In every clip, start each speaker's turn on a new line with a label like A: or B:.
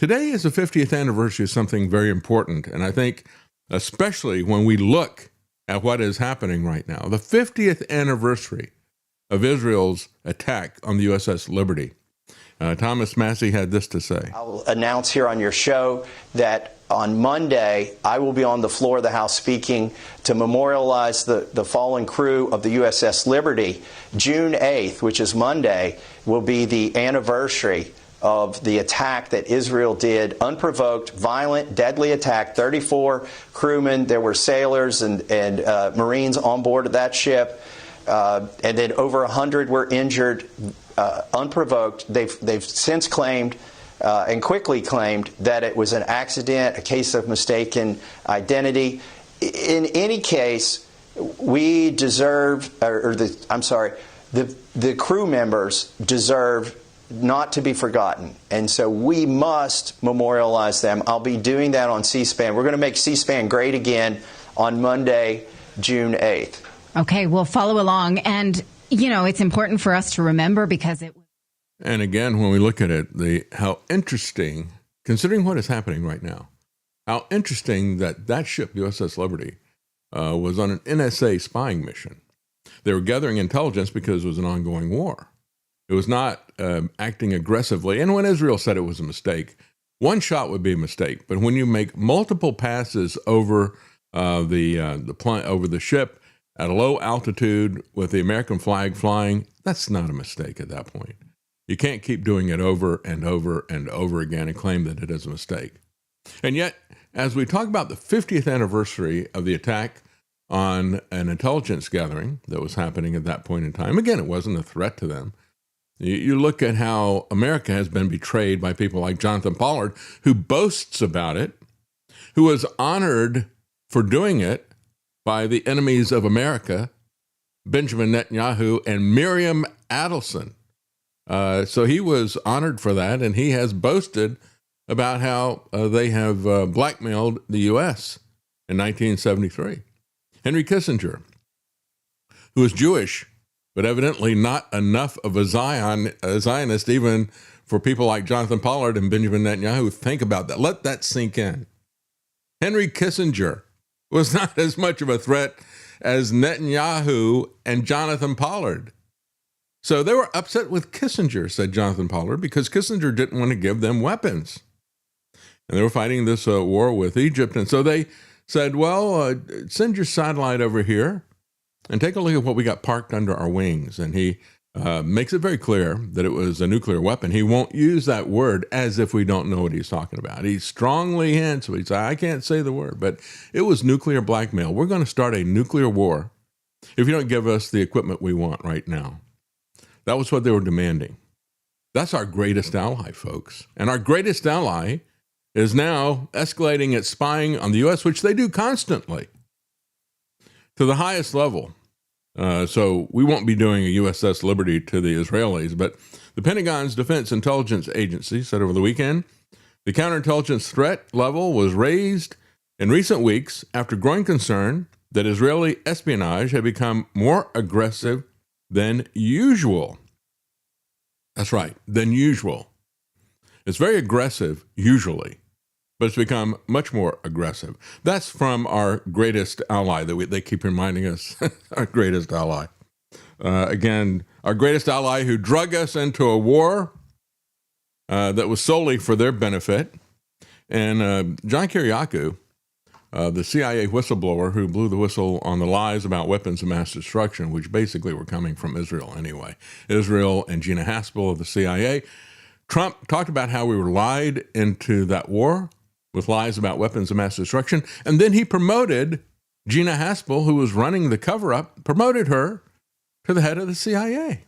A: Today is the 50th anniversary of something very important, and I think especially when we look at what is happening right now, the 50th anniversary of Israel's attack on the USS Liberty. Thomas Massie had this to say.
B: I'll announce here on your show that on Monday, I will be on the floor of the House speaking to memorialize the fallen crew of the USS Liberty. June 8th, which is Monday, will be the anniversary of the attack that Israel did, unprovoked, violent, deadly attack. 34 crewmen, there were sailors and Marines on board of that ship, and then over 100 were injured, unprovoked. They've since claimed and quickly claimed that it was an accident, a case of mistaken identity. In any case, we deserve, the crew members deserve not to be forgotten. And so we must memorialize them. I'll be doing that on C-SPAN. We're going to make C-SPAN great again on Monday, June 8th.
C: Okay, we'll follow along. And, you know, it's important for us to remember because it...
A: And again, when we look at it, how interesting, considering what is happening right now, how interesting that ship, USS Liberty, was on an NSA spying mission. They were gathering intelligence because it was an ongoing war. It was not acting aggressively. And when Israel said it was a mistake, one shot would be a mistake. But when you make multiple passes over over the ship at a low altitude with the American flag flying, that's not a mistake at that point. You can't keep doing it over and over and over again and claim that it is a mistake. And yet, as we talk about the 50th anniversary of the attack on an intelligence gathering that was happening at that point in time, again, it wasn't a threat to them. You look at how America has been betrayed by people like Jonathan Pollard, who boasts about it, who was honored for doing it by the enemies of America, Benjamin Netanyahu and Miriam Adelson. So he was honored for that, and he has boasted about how they have blackmailed the U.S. in 1973. Henry Kissinger, who was Jewish, but evidently not enough of a Zionist even for people like Jonathan Pollard and Benjamin Netanyahu. Think about that. Let that sink in. Henry Kissinger was not as much of a threat as Netanyahu and Jonathan Pollard. So they were upset with Kissinger, said Jonathan Pollard, because Kissinger didn't want to give them weapons. And they were fighting this war with Egypt. And so they said, well, send your satellite over here and take a look at what we got parked under our wings. And he makes it very clear that it was a nuclear weapon. He won't use that word as if we don't know what he's talking about. He strongly hints, he says, I can't say the word, but it was nuclear blackmail. We're going to start a nuclear war if you don't give us the equipment we want right now. That was what they were demanding. That's our greatest ally, folks. And our greatest ally is now escalating its spying on the U.S., which they do constantly, to the highest level. So we won't be doing a USS Liberty to the Israelis, but the Pentagon's Defense Intelligence Agency said over the weekend the counterintelligence threat level was raised in recent weeks after growing concern that Israeli espionage had become more aggressive than usual. That's right, than usual. It's very aggressive, usually, but it's become much more aggressive. That's from our greatest ally that they keep reminding us, our greatest ally. Again, our greatest ally who drug us into a war that was solely for their benefit. And John Kiriakou, the CIA whistleblower who blew the whistle on the lies about weapons of mass destruction, which basically were coming from Israel anyway. Israel and Gina Haspel of the CIA. Trump talked about how we were lied into that war with lies about weapons of mass destruction. And then he promoted Gina Haspel, who was running the cover-up, promoted her to the head of the CIA.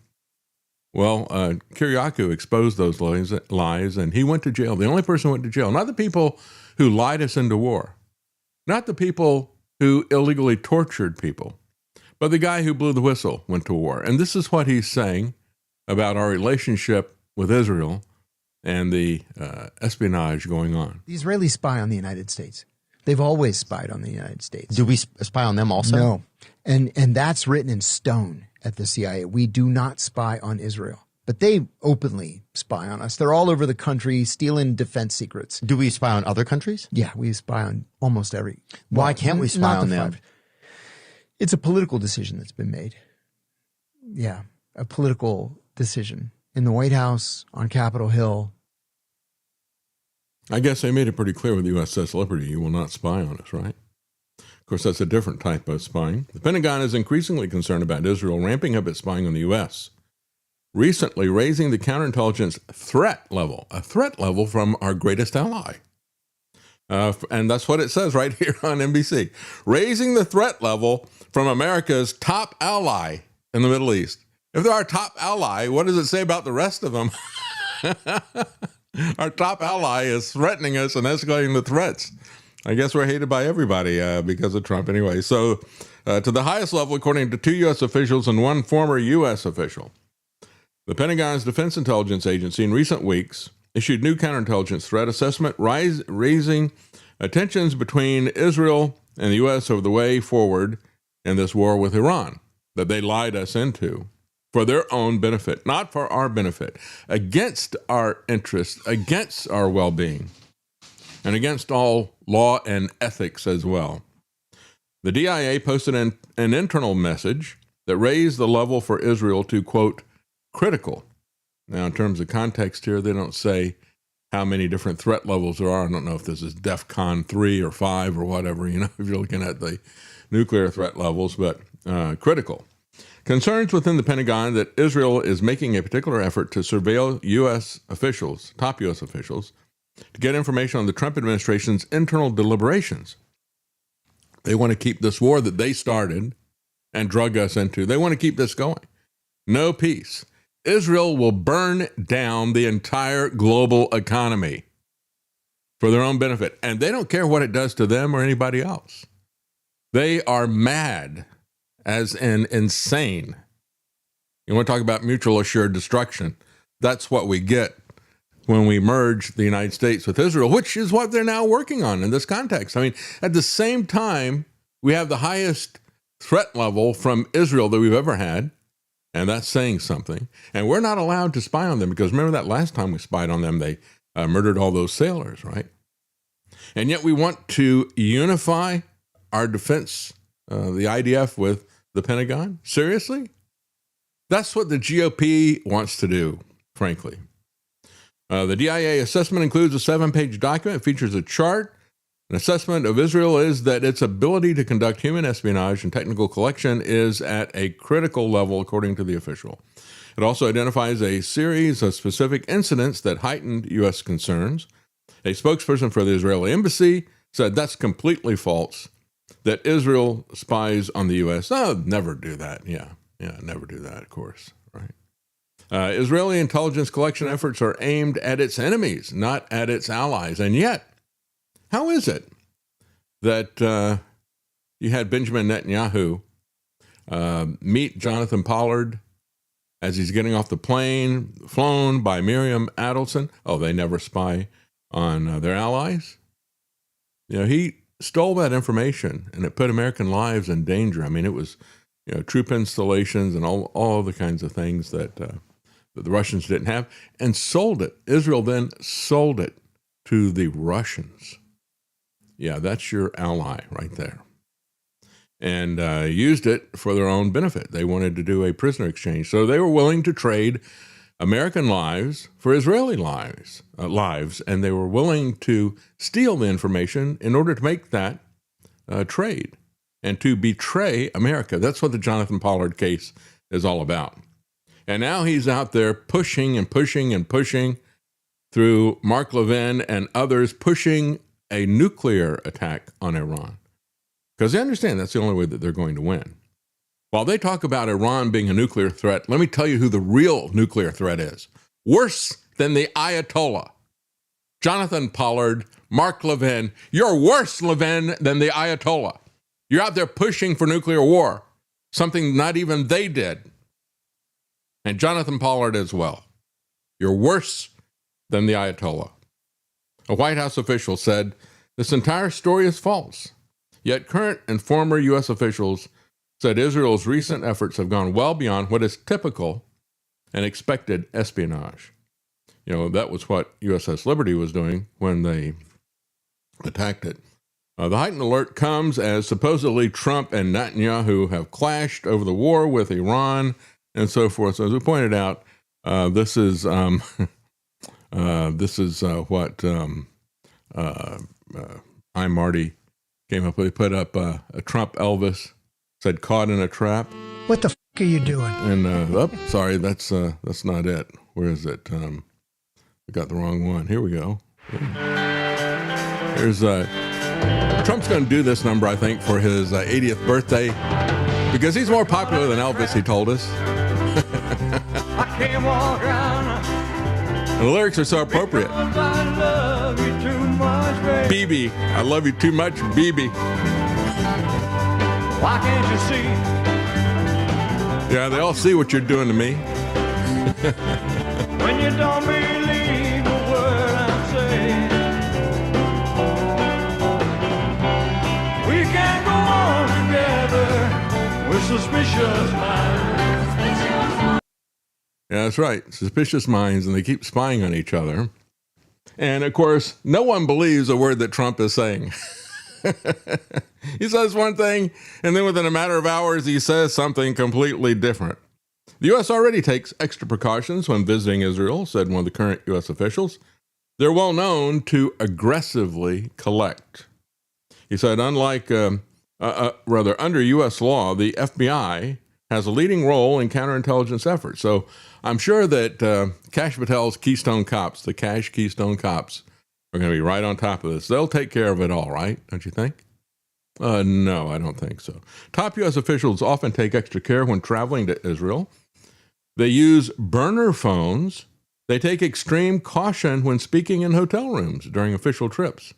A: Well, Kiriakou exposed those lies, and he went to jail. The only person who went to jail, not the people who lied us into war, not the people who illegally tortured people, but the guy who blew the whistle went to war. And this is what he's saying about our relationship with Israel and the espionage going on.
D: The Israelis spy on the United States. They've always spied on the United States.
E: Do we spy on them also?
D: No. And that's written in stone at the CIA. We do not spy on Israel. But they openly spy on us. They're all over the country stealing defense secrets.
E: Do we spy on other countries?
D: Yeah, we spy on almost every.
E: Why
D: well,
E: can't we spy
D: not
E: on
D: the
E: them?
D: five. It's a political decision that's been made. Yeah, a political decision in the White House, on Capitol Hill.
A: I guess they made it pretty clear with USS Liberty, you will not spy on us, right? Of course, that's a different type of spying. The Pentagon is increasingly concerned about Israel ramping up its spying on the U.S., recently raising the counterintelligence threat level, a threat level from our greatest ally. And that's what it says right here on NBC. Raising the threat level from America's top ally in the Middle East. If they're our top ally, what does it say about the rest of them? Our top ally is threatening us and escalating the threats. I guess we're hated by everybody because of Trump anyway. So to the highest level, according to 2 U.S. officials and 1 former U.S. official, the Pentagon's Defense Intelligence Agency in recent weeks issued new counterintelligence threat assessment, raising tensions between Israel and the U.S. over the way forward in this war with Iran that they lied us into for their own benefit, not for our benefit, against our interests, against our well-being, and against all law and ethics as well. The DIA posted an internal message that raised the level for Israel to, quote, critical. Now, in terms of context here, they don't say how many different threat levels there are. I don't know if this is DEFCON 3 or 5 or whatever, if you're looking at the nuclear threat levels, but critical. Concerns within the Pentagon that Israel is making a particular effort to surveil U.S. officials, top U.S. officials, to get information on the Trump administration's internal deliberations. They want to keep this war that they started and drug us into. They want to keep this going. No peace. Israel will burn down the entire global economy for their own benefit. And they don't care what it does to them or anybody else. They are mad, as in insane. You want to talk about mutual assured destruction? That's what we get when we merge the United States with Israel, which is what they're now working on in this context. I mean, at the same time, we have the highest threat level from Israel that we've ever had, and that's saying something. And we're not allowed to spy on them because remember that last time we spied on them, they murdered all those sailors, right? And yet we want to unify our defense, the IDF, with the Pentagon? Seriously? That's what the GOP wants to do, frankly. The DIA assessment includes a 7-page document. It features a chart. An assessment of Israel is that its ability to conduct human espionage and technical collection is at a critical level, according to the official. It also identifies a series of specific incidents that heightened U.S. concerns. A spokesperson for the Israeli embassy said that's completely false, that Israel spies on the U.S. Oh, never do that. Yeah, never do that, of course, right? Israeli intelligence collection efforts are aimed at its enemies, not at its allies. And yet, how is it that you had Benjamin Netanyahu meet Jonathan Pollard as he's getting off the plane, flown by Miriam Adelson? Oh, they never spy on their allies? He stole that information, and it put American lives in danger. I mean, it was troop installations and all the kinds of things that the Russians didn't have, and sold it. Israel then sold it to the Russians. Yeah, that's your ally right there. And used it for their own benefit. They wanted to do a prisoner exchange. So they were willing to trade American lives for Israeli lives, and they were willing to steal the information in order to make that trade and to betray America. That's what the Jonathan Pollard case is all about. And now he's out there pushing and pushing and pushing through Mark Levin and others, pushing a nuclear attack on Iran. Because they understand that's the only way that they're going to win. While they talk about Iran being a nuclear threat, let me tell you who the real nuclear threat is. Worse than the Ayatollah. Jonathan Pollard, Mark Levin. You're worse, Levin, than the Ayatollah. You're out there pushing for nuclear war, something not even they did. And Jonathan Pollard as well. You're worse than the Ayatollah. A White House official said, this entire story is false. Yet current and former U.S. officials said Israel's recent efforts have gone well beyond what is typical and expected espionage. That was what USS Liberty was doing when they attacked it. The heightened alert comes as supposedly Trump and Netanyahu have clashed over the war with Iran and so forth. So as we pointed out, this is what I Marty came up with. He put up a Trump Elvis, said "caught in a trap."
E: What the f*** are you doing?
A: And sorry, that's not it. Where is it? We got the wrong one. Here we go. Here's Trump's going to do this number, I think, for his 80th birthday because he's more popular than Elvis, he told us.
F: I can't walk around.
A: And the lyrics are so appropriate.
F: I love you too much, baby.
A: BB, I love you too much, BB.
F: Why can't you see?
A: Yeah, they all see what you're doing to me.
F: When you don't believe a word I'm saying. We can't go on together with suspicious minds.
A: Yeah, that's right. Suspicious minds, and they keep spying on each other. And of course, no one believes a word that Trump is saying. He says one thing, and then within a matter of hours, he says something completely different. The U.S. already takes extra precautions when visiting Israel, said one of the current U.S. officials. They're well known to aggressively collect. He said, under U.S. law, the FBI has a leading role in counterintelligence efforts. So I'm sure that Kash Patel's Keystone Cops, the Kash Keystone Cops, are going to be right on top of this. They'll take care of it all, right? Don't you think? No, I don't think so. Top U.S. officials often take extra care when traveling to Israel. They use burner phones. They take extreme caution when speaking in hotel rooms during official trips.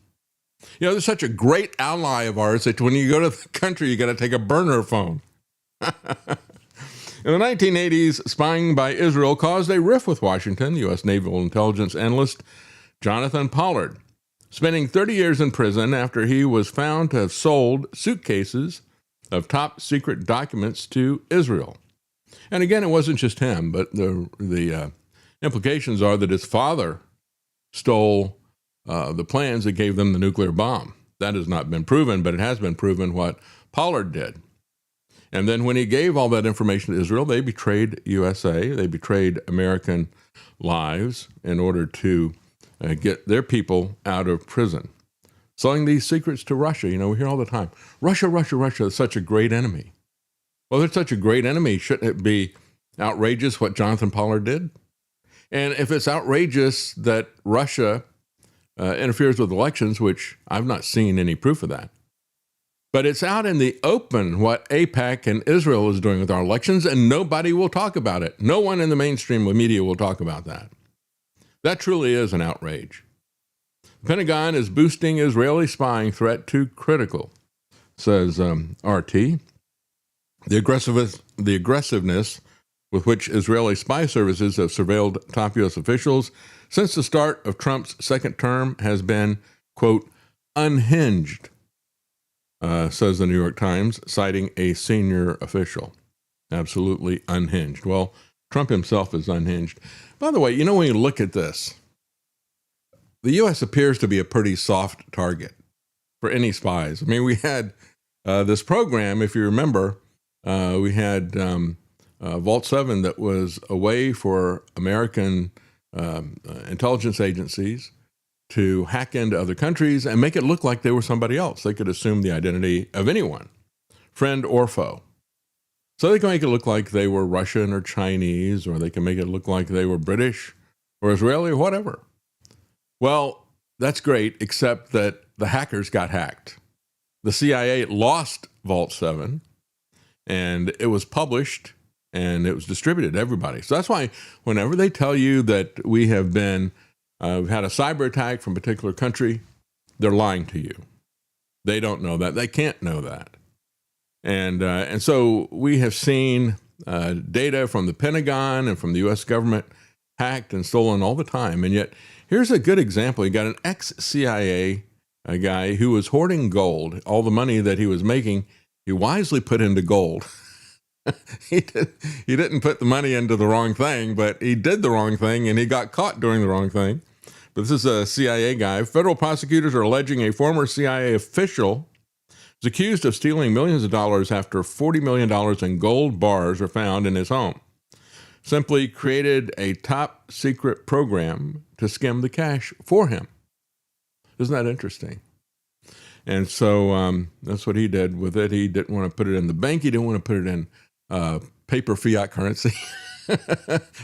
A: They're such a great ally of ours that when you go to the country, you got to take a burner phone. In the 1980s, spying by Israel caused a rift with Washington. The U.S. Naval Intelligence analyst Jonathan Pollard, spending 30 years in prison after he was found to have sold suitcases of top secret documents to Israel. And again, it wasn't just him, but the implications are that his father stole the plans that gave them the nuclear bomb. That has not been proven, but it has been proven what Pollard did. And then when he gave all that information to Israel, they betrayed USA. They betrayed American lives in order to get their people out of prison. Selling these secrets to Russia. We hear all the time, Russia is such a great enemy. Well, they're such a great enemy. Shouldn't it be outrageous what Jonathan Pollard did? And if it's outrageous that Russia interferes with elections, which I've not seen any proof of that, but it's out in the open what AIPAC and Israel is doing with our elections, and nobody will talk about it. No one in the mainstream media will talk about that. That truly is an outrage. The Pentagon is boosting Israeli spying threat to critical, says RT. The aggressiveness with which Israeli spy services have surveilled top U.S. officials since the start of Trump's second term has been, quote, unhinged, says the New York Times, citing a senior official. Absolutely unhinged. Well, Trump himself is unhinged. By the way, when you look at this, the U.S. appears to be a pretty soft target for any spies. I mean, we had this program, if you remember, we had Vault 7 that was a way for American intelligence agencies to hack into other countries and make it look like they were somebody else. They could assume the identity of anyone, friend or foe. So they can make it look like they were Russian or Chinese, or they can make it look like they were British or Israeli or whatever. Well, that's great, except that the hackers got hacked. The CIA lost Vault 7, and it was published and it was distributed to everybody. So that's why whenever they tell you that we have been, we've had a cyber attack from a particular country, they're lying to you. They don't know that. They can't know that. And so we have seen data from the Pentagon and from the U.S. government hacked and stolen all the time. And yet, here's a good example. You got an ex-CIA guy who was hoarding gold. All the money that he was making, he wisely put into gold. he didn't put the money into the wrong thing, but he did the wrong thing and he got caught doing the wrong thing. But this is a CIA guy. Federal prosecutors are alleging a former CIA official is accused of stealing millions of dollars after $40 million in gold bars are found in his home. Simply created a top secret program to skim the cash for him. Isn't that interesting? And so that's what he did with it. He didn't want to put it in the bank. He didn't want to put it in paper fiat currency.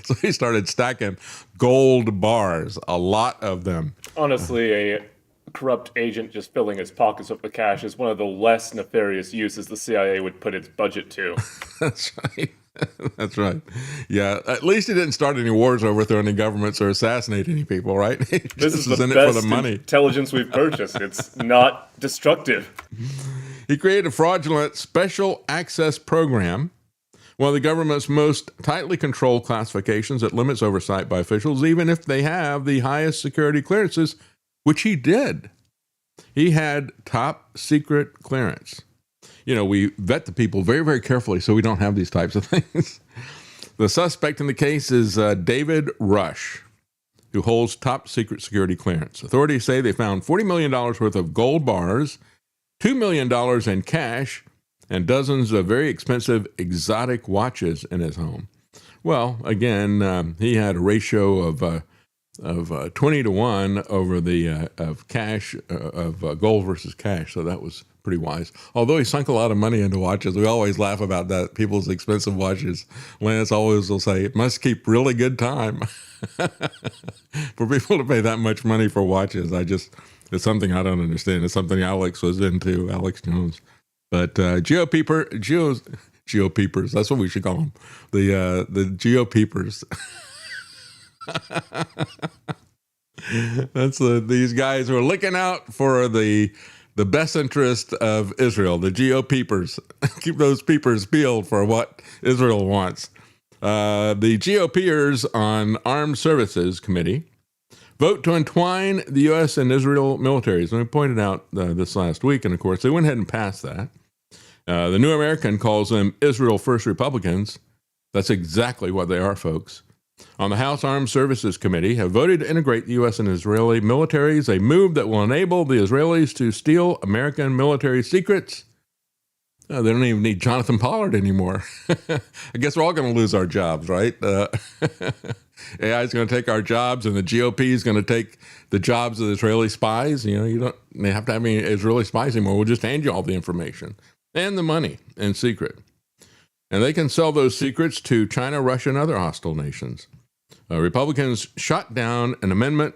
A: So he started stacking gold bars, a lot of them.
E: Honestly, a corrupt agent just filling his pockets with the cash is one of the less nefarious uses the CIA would put its budget to.
A: That's right. That's right. Yeah, at least he didn't start any wars, overthrow any governments, or assassinate any people, right?
E: This is the
A: in
E: best
A: it for the money.
E: intelligence we've purchased. It's not destructive.
A: He created a fraudulent special access program, one of the government's most tightly controlled classifications that limits oversight by officials, even if they have the highest security clearances, which he did. He had top secret clearance. You know, we vet the people very, very carefully so we don't have these types of things. The suspect in the case is David Rush, who holds top secret security clearance. Authorities say they found $40 million worth of gold bars, $2 million in cash, and dozens of very expensive exotic watches in his home. Well, again, he had a ratio of 20 to 1 over the of cash of gold versus cash, so that was pretty wise. Although he sunk a lot of money into watches, we always laugh about that. People's expensive watches. Lance always will say it must keep really good time. For people to pay that much money for watches, it's something I don't understand. It's something Alex was into, Alex Jones. But GeoPeepers, that's what we should call them. The GeoPeepers. That's these guys who are looking out for the best interest of Israel, the GeoPeepers. Keep those peepers peeled for what Israel wants. The GOPers on Armed Services Committee vote to entwine the U.S. and Israel militaries. And we pointed out this last week, and of course, they went ahead and passed that. The New American calls them Israel First Republicans. That's exactly what they are, folks. On the House Armed Services Committee have voted to integrate the U.S. and Israeli militaries, a move that will enable the Israelis to steal American military secrets. They don't even need Jonathan Pollard anymore. I guess we're all going to lose our jobs, right? AI is going to take our jobs, and the GOP is going to take the jobs of the Israeli spies. You know, you don't have to have any Israeli spies anymore. We'll just hand you all the information and the money in secret. And they can sell those secrets to China, Russia, and other hostile nations. Republicans shot down an amendment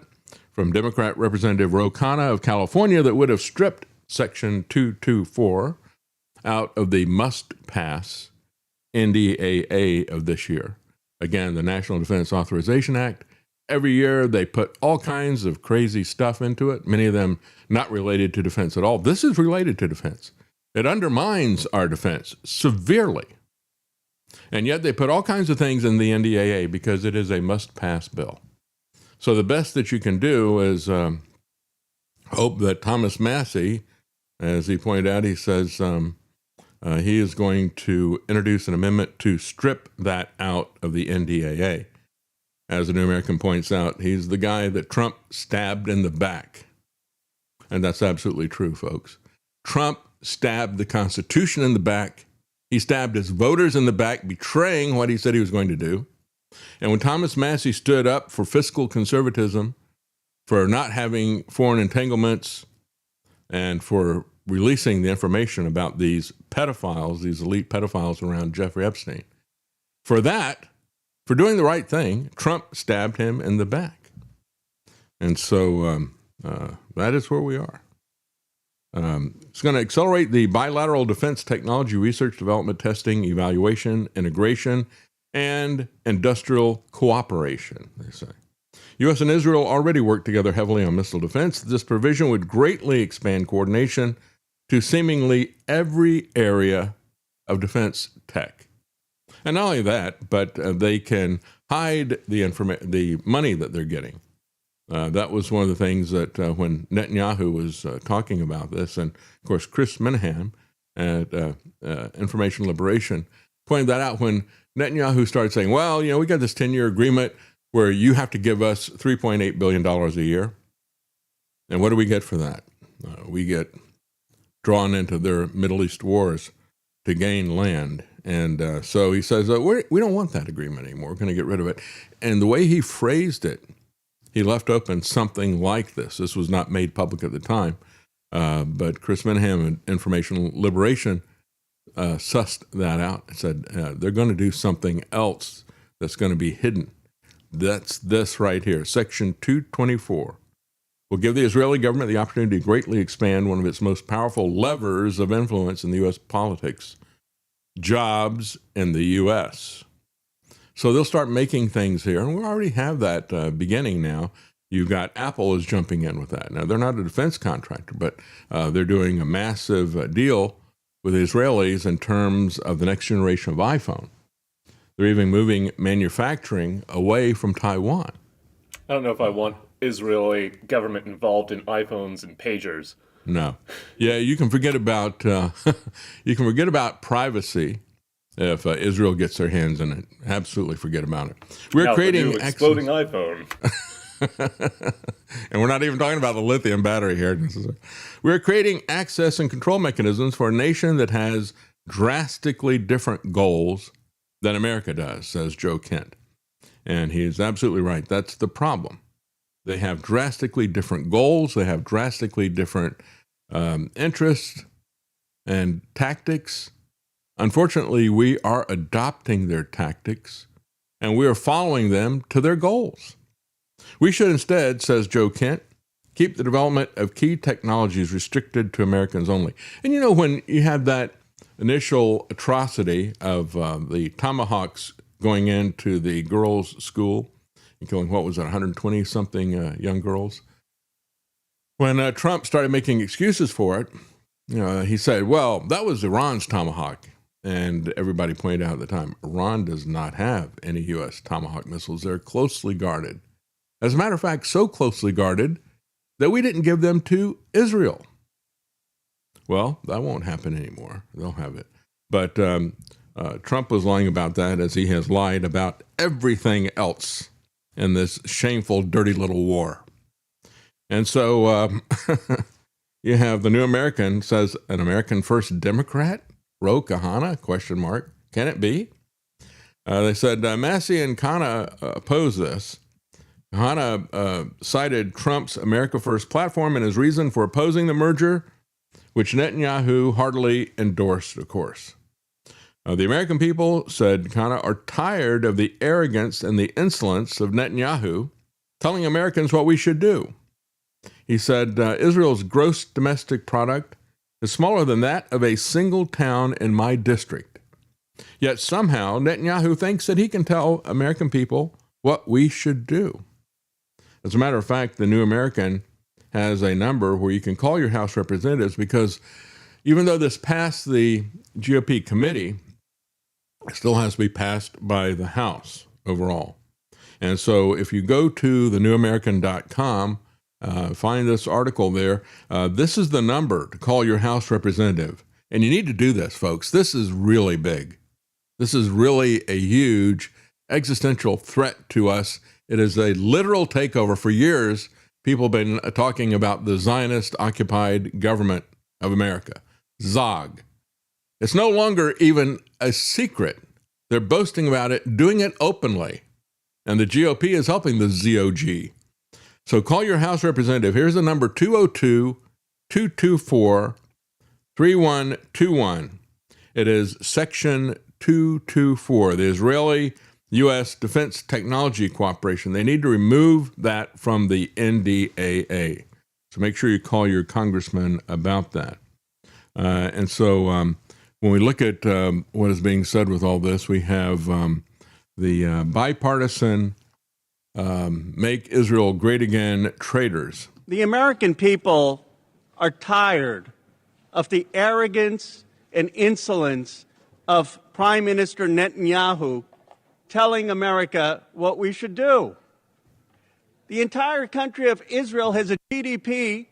A: from Democrat Representative Ro Khanna of California that would have stripped Section 224 out of the must-pass NDAA of this year. Again, the National Defense Authorization Act. Every year they put all kinds of crazy stuff into it, many of them not related to defense at all. This is related to defense. It undermines our defense severely. And yet they put all kinds of things in the NDAA because it is a must-pass bill. So the best that you can do is hope that Thomas Massie, as he pointed out, he says he is going to introduce an amendment to strip that out of the NDAA. As the New American points out, he's the guy that Trump stabbed in the back. And that's absolutely true, folks. Trump stabbed the Constitution in the back. He stabbed his voters in the back, betraying what he said he was going to do. And when Thomas Massie stood up for fiscal conservatism, for not having foreign entanglements, and for releasing the information about these pedophiles, these elite pedophiles around Jeffrey Epstein, for doing the right thing, Trump stabbed him in the back. And so that is where we are. It's going to accelerate the bilateral defense technology research, development, testing, evaluation, integration, and industrial cooperation, they say. U.S. and Israel already work together heavily on missile defense. This provision would greatly expand coordination to seemingly every area of defense tech. And not only that, but they can hide the money that they're getting. That was one of the things that when Netanyahu was talking about this, and of course Chris Minahan at Information Liberation pointed that out when Netanyahu started saying, well, we got this 10-year agreement where you have to give us $3.8 billion a year. And what do we get for that? We get drawn into their Middle East wars to gain land. And so he says, we don't want that agreement anymore. We're going to get rid of it. And the way he phrased it, he left open something like this. This was not made public at the time, but Chris Menahem in Information Liberation sussed that out and said they're going to do something else that's going to be hidden. That's this right here, Section 224. Will give the Israeli government the opportunity to greatly expand one of its most powerful levers of influence in the U.S. politics, jobs in the U.S. So they'll start making things here, and we already have that beginning now. You've got Apple is jumping in with that. Now, they're not a defense contractor, but they're doing a massive deal with the Israelis in terms of the next generation of iPhone. They're even moving manufacturing away from Taiwan.
E: I don't know if I want Israeli government involved in iPhones and pagers.
A: No. Yeah, you can forget about privacy if Israel gets their hands in it. Absolutely forget about it. We're creating
E: the new exploding iPhone.
A: And we're not even talking about the lithium battery here. We're creating access and control mechanisms for a nation that has drastically different goals than America does, says Joe Kent. And he is absolutely right. That's the problem. They have drastically different goals. They have drastically different interests and tactics. Unfortunately, we are adopting their tactics, and we are following them to their goals. We should instead, says Joe Kent, keep the development of key technologies restricted to Americans only. And when you have that initial atrocity of the Tomahawks going into the girls' school and killing, 120-something young girls. When Trump started making excuses for it, he said, well, that was Iran's Tomahawk. And everybody pointed out at the time, Iran does not have any U.S. Tomahawk missiles. They're closely guarded. As a matter of fact, so closely guarded that we didn't give them to Israel. Well, that won't happen anymore. They'll have it. But Trump was lying about that, as he has lied about everything else in this shameful, dirty little war. And so you have the New American says, an American First Democrat, Ro Khanna, ? Can it be? They said Massey and Khanna oppose this. Khanna cited Trump's America First platform and his reason for opposing the merger, which Netanyahu heartily endorsed, of course. The American people, said Khanna, are tired of the arrogance and the insolence of Netanyahu telling Americans what we should do. He said Israel's gross domestic product is smaller than that of a single town in my district. Yet somehow Netanyahu thinks that he can tell American people what we should do. As a matter of fact, the New American has a number where you can call your House representatives, because even though this passed the GOP committee, it still has to be passed by the House overall. And so if you go to thenewamerican.com, find this article there. This is the number to call your House representative. And you need to do this, folks. This is really big. This is really a huge existential threat to us. It is a literal takeover. For years, people have been talking about the Zionist-occupied government of America, ZOG. It's no longer even a secret. They're boasting about it, doing it openly. And the GOP is helping the ZOG. So call your House representative. Here's the number, 202-224-3121. It is Section 224, the Israeli-U.S. Defense Technology Cooperation. They need to remove that from the NDAA. So make sure you call your congressman about that. And so when we look at what is being said with all this, we have the bipartisan Make Israel Great Again traitors.
G: The American people are tired of the arrogance and insolence of Prime Minister Netanyahu telling America what we should do. The entire country of Israel has a GDP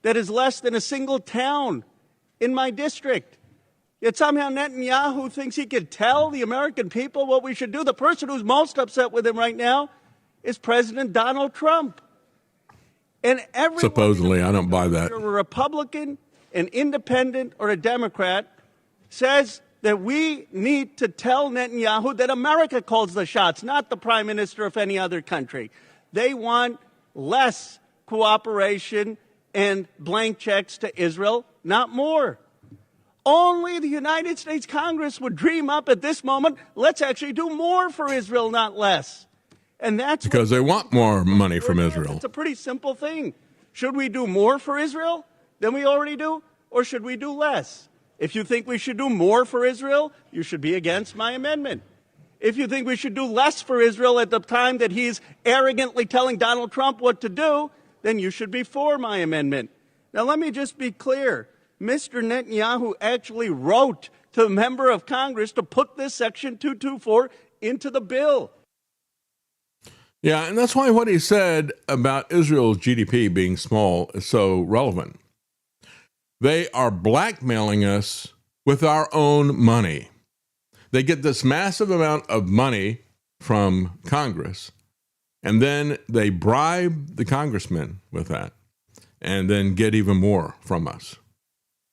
G: that is less than a single town in my district. Yet somehow Netanyahu thinks he can tell the American people what we should do. The person who's most upset with him right now is President Donald Trump. And everyone,
A: Supposedly, I don't buy that.
G: whether a Republican, an independent, or a Democrat, says that we need to tell Netanyahu that America calls the shots, not the prime minister of any other country. They want less cooperation and blank checks to Israel, not more. Only the United States Congress would dream up at this moment, let's actually do more for Israel, not less. And that's
A: Because they want more money from Israel.
G: It's a pretty simple thing. Should we do more for Israel than we already do, or should we do less? If you think we should do more for Israel, you should be against my amendment. If you think we should do less for Israel at the time that he's arrogantly telling Donald Trump what to do, then you should be for my amendment. Now, let me just be clear. Mr. Netanyahu actually wrote to a member of Congress to put this Section 224 into the bill.
A: Yeah, and that's why what he said about Israel's GDP being small is so relevant. They are blackmailing us with our own money. They get this massive amount of money from Congress, and then they bribe the congressmen with that, and then get even more from us.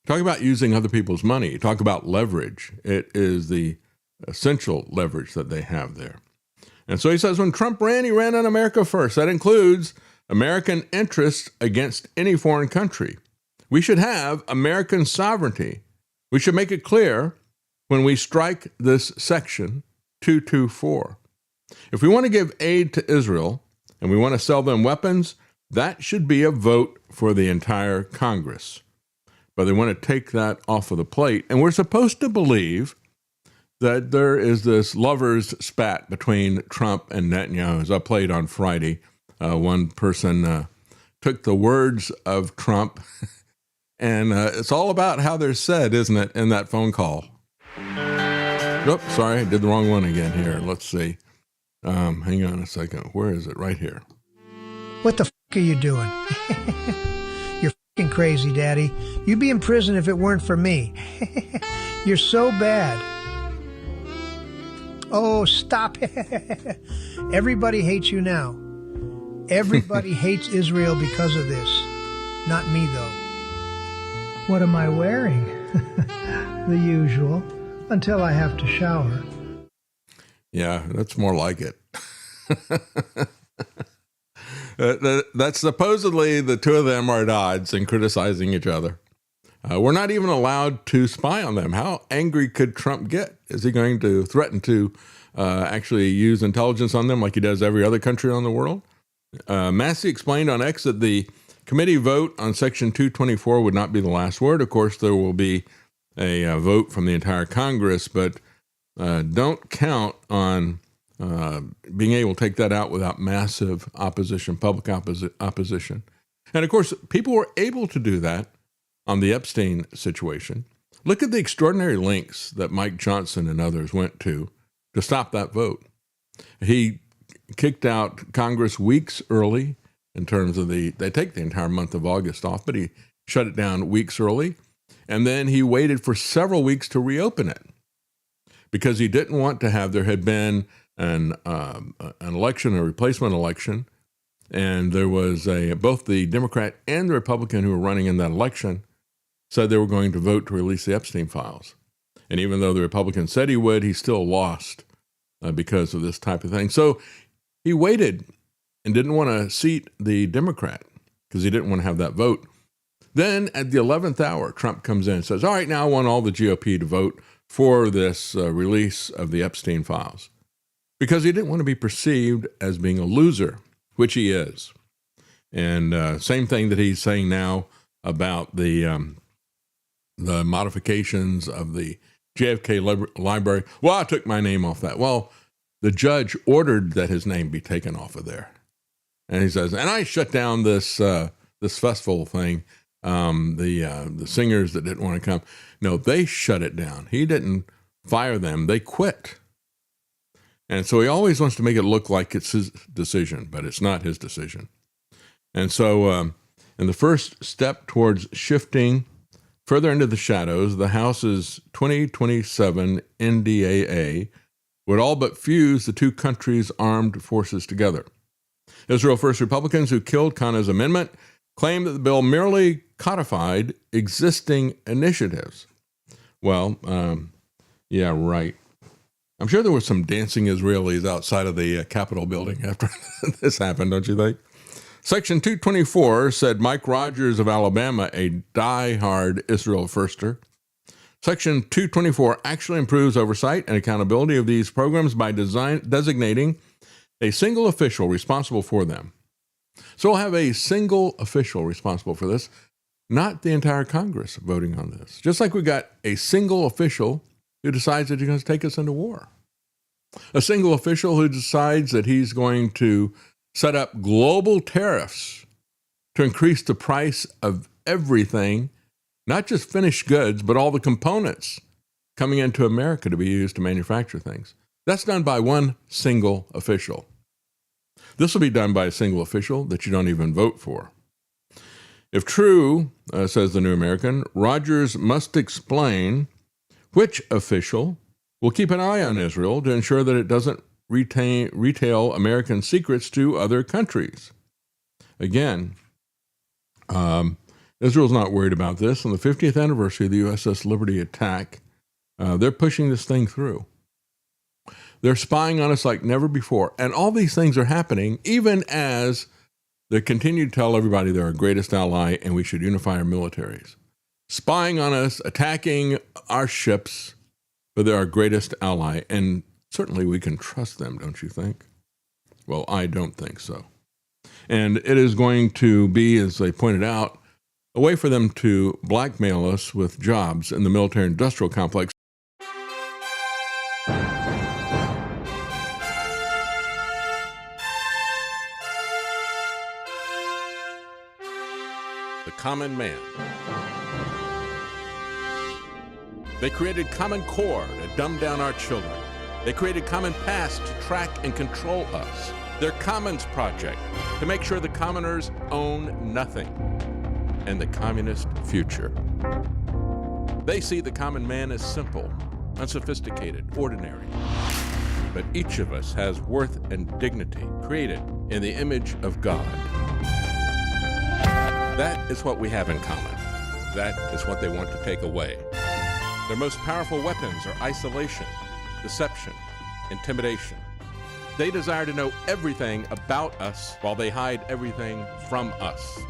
A: Talk about using other people's money. Talk about leverage. It is the essential leverage that they have there. And so he says when Trump ran, he ran on America first. That includes American interests against any foreign country. We should have American sovereignty. We should make it clear when we strike this section 224. If we want to give aid to Israel and we want to sell them weapons, that should be a vote for the entire Congress. But they want to take that off of the plate. And we're supposed to believe that there is this lover's spat between Trump and Netanyahu. As I played on Friday, one person took the words of Trump, and it's all about how they're said, isn't it, in that phone call? Oops, sorry, I did the wrong one again here. Let's see. Hang on a second. Where is it? Right here.
H: What the f*** are you doing? You're f***ing crazy, Daddy. You'd be in prison if it weren't for me. You're so bad. Oh, stop. Everybody hates you now. Everybody hates Israel because of this. Not me, though. What am I wearing? The usual. Until I have to shower.
A: Yeah, that's more like it. That's supposedly the two of them are at odds and criticizing each other. We're not even allowed to spy on them. How angry could Trump get? Is he going to threaten to actually use intelligence on them like he does every other country on the world? Massey explained on X that the committee vote on Section 224 would not be the last word. Of course, there will be a vote from the entire Congress, but don't count on being able to take that out without massive opposition, public opposition. And of course, people were able to do that on the Epstein situation. Look at the extraordinary lengths that Mike Johnson and others went to stop that vote. He kicked out Congress weeks early in terms of they take the entire month of August off, but he shut it down weeks early. And then he waited for several weeks to reopen it because he didn't want to have, there had been an election, a replacement election, and there was both the Democrat and the Republican who were running in that election said they were going to vote to release the Epstein files. And even though the Republican said he would, he still lost because of this type of thing. So he waited and didn't want to seat the Democrat because he didn't want to have that vote. Then at the 11th hour, Trump comes in and says, all right, now I want all the GOP to vote for this release of the Epstein files because he didn't want to be perceived as being a loser, which he is. And same thing that he's saying now about the modifications of the JFK library. Well, I took my name off that. Well, the judge ordered that his name be taken off of there. And he says, and I shut down this festival thing. The singers that didn't want to come. No, they shut it down. He didn't fire them. They quit. And so he always wants to make it look like it's his decision, but it's not his decision. And so in the first step towards shifting Further into the shadows, the House's 2027 NDAA would all but fuse the two countries' armed forces together. Israel First Republicans who killed Khanna's amendment claim that the bill merely codified existing initiatives. Well, yeah, right. I'm sure there were some dancing Israelis outside of the Capitol building after this happened, don't you think? Section 224 said Mike Rogers of Alabama, a die-hard Israel firster. Section 224 actually improves oversight and accountability of these programs by designating a single official responsible for them. So we'll have a single official responsible for this, not the entire Congress voting on this. Just like we got a single official who decides that he's going to take us into war. A single official who decides that he's going to set up global tariffs to increase the price of everything, not just finished goods, but all the components coming into America to be used to manufacture things. That's done by one single official. This will be done by a single official that you don't even vote for. If true, says the New American, Rogers must explain which official will keep an eye on Israel to ensure that it doesn't retail American secrets to other countries. Again, Israel's not worried about this. On the 50th anniversary of the USS Liberty attack, they're pushing this thing through. They're spying on us like never before. And all these things are happening even as they continue to tell everybody they're our greatest ally and we should unify our militaries. Spying on us, attacking our ships, but they're our greatest ally. And certainly we can trust them, don't you think? Well, I don't think so. And it is going to be, as they pointed out, a way for them to blackmail us with jobs in the military-industrial complex. The common man. They created Common Core to dumb down our children. They created Common Pass to track and control us. Their Commons Project to make sure the commoners own nothing. And the communist future. They see the common man as simple, unsophisticated, ordinary. But each of us has worth and dignity created in the image of God. That is what we have in common. That is what they want to take away. Their most powerful weapons are isolation, deception, intimidation. They desire to know everything about us while they hide everything from us.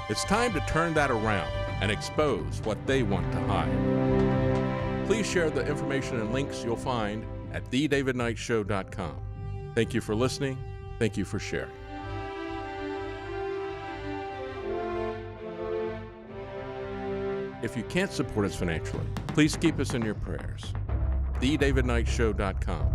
A: It's time to turn that around and expose what they want to hide. Please share the information and links you'll find at thedavidknightshow.com. Thank you for listening. Thank you for sharing. If you can't support us financially, please keep us in your prayers. thedavidknightshow.com.